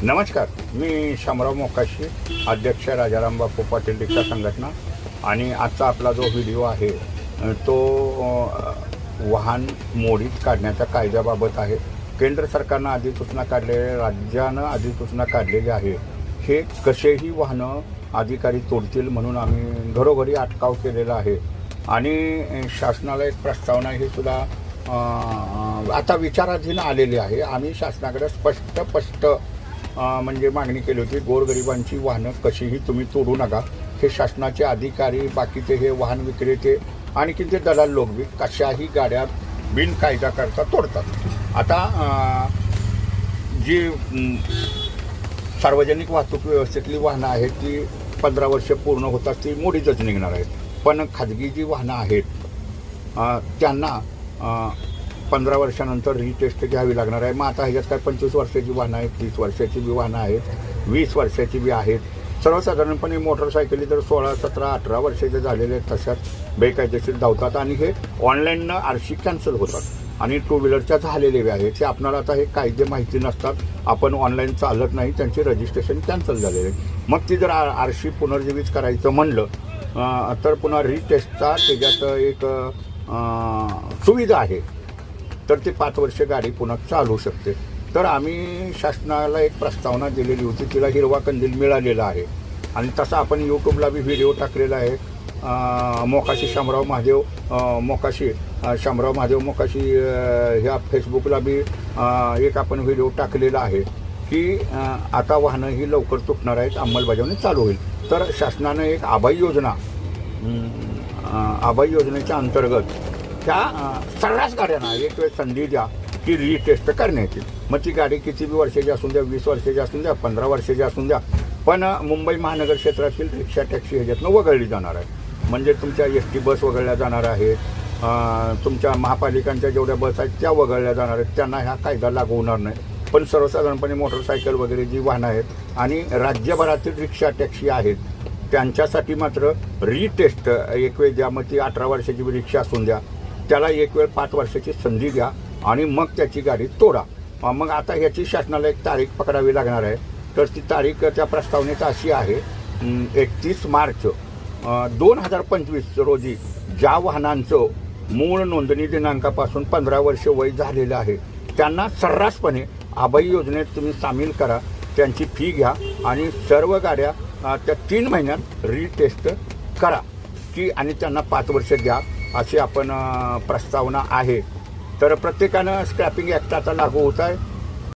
नमस्कार, मी शामराव मोकाशी, अध्यक्ष राजाराम बापू पाटील रिक्षा संघटना. आणि आजचा आपला जो व्हिडिओ आहे तो वाहन मोडीत काढण्याच्या कायद्याबाबत आहे. केंद्र सरकारनं अधिसूचना काढलेली, राज्यानं अधिसूचना काढलेली आहे. हे कसेही वाहनं अधिकारी तोडतील म्हणून आम्ही घरोघरी अटकाव केलेला आहे. आणि शासनाला एक प्रस्तावना ही सुद्धा आता विचाराधीन आलेली आहे. आम्ही शासनाकडे स्पष्ट म्हणजे मागणी केली होती, गोरगरिबांची वाहनं कशीही तुम्ही तोडू नका. हे शासनाचे अधिकारी, बाकीचे हे वाहन विक्रेते आणि किती दलाल लोक बी कशाही गाड्या बिनकायदा करता तोडतात. आता जी सार्वजनिक वाहतूक व्यवस्थेतली वाहनं आहेत ती 15 वर्ष पूर्ण होतात ती मोडीतच निघणार आहेत. पण खाजगी जी वाहनं आहेत त्यांना 15 वर्षानंतर रिटेस्ट घ्यावी लागणार आहे. मग आता ह्याच्यात काय 25 वर्षाची वाहनं आहेत, 30 वर्षाची बी वाहनं आहेत, 20 वर्षाची बी आहेत. सर्वसाधारणपणे मोटरसायकली तर 16, 17, 18 वर्षाचे झालेले आहेत तशाच बेकायदेशीर धावतात आणि हे ऑनलाईननं आरशी कॅन्सल होतात आणि टू व्हीलरच्या झालेले बी आहेत. ते आपल्याला आता हे कायदे माहिती नसतात, आपण ऑनलाईन चालत नाही, त्यांचे रजिस्ट्रेशन कॅन्सल झालेले. मग ती जर आरशी पुनर्जीवित करायचं म्हणलं तर पुन्हा रिटेस्टचा त्याच्यात एक सुविधा आहे, तर ते 5 वर्ष गाडी पुन्हा चालू शकते. तर आम्ही शासनाला एक प्रस्तावना दिलेली होती, तिला हिरवा कंदील मिळालेला आहे. आणि तसा आपण यूट्यूबला बी व्हिडिओ टाकलेला आहे. मोकाशी शामराव महादेव मोकाशी ह्या फेसबुकला बी एक आपण व्हिडिओ टाकलेला आहे की आता वाहनं ही लवकर तुटणार आहेत, अंमलबजावणी चालू होईल. तर शासनानं एक आबाई योजनेच्या अंतर्गत त्या सर्रास गाड्यांना एक वेळ संधी द्या की रिटेस्ट करण्याची. मग ती गाडी किती बी वर्षाची असून द्या, 20 वर्षाची असून द्या, 15 वर्षाची असून द्या, पण मुंबई महानगर क्षेत्रातील रिक्षा टॅक्सी ह्याच्यातनं वगळली जाणार आहे. म्हणजे तुमच्या एस टी बस वगळल्या जाणार आहेत, तुमच्या महापालिकांच्या जेवढ्या बस आहेत त्या वगळल्या जाणार आहेत, त्यांना हा कायदा लागू होणार नाही. पण सर्वसाधारणपणे मोटरसायकल वगैरे जी वाहनं आहेत आणि राज्यभरातील रिक्षा टॅक्सी आहेत त्यांच्यासाठी मात्र रिटेस्ट एक वेळ द्या. मग ती 18 वर्षाची रिक्षा असून द्या, त्याला एक वेळ 5 वर्षाची संधी द्या आणि मग त्याची गाडी तोडा. मग आता ह्याची शासनाला एक तारीख पकडावी लागणार आहे. तर ती तारीख त्या प्रस्तावनेत अशी आहे, 31 मार्च 2025 रोजी ज्या वाहनांचं मूळ नोंदणी दिनांकापासून 15 वर्ष वय झालेलं आहे त्यांना सर्रासपणे आबाई योजनेत तुम्ही सामील करा, त्यांची फी घ्या आणि सर्व गाड्या त्या 3 महिन्यात रिटेस्ट करा की आणि त्यांना 5 वर्ष द्या, अशी आपण प्रस्तावना आहे. तर प्रत्येकानं स्क्रॅपिंग ॲक्ट आता लागू होत आहे.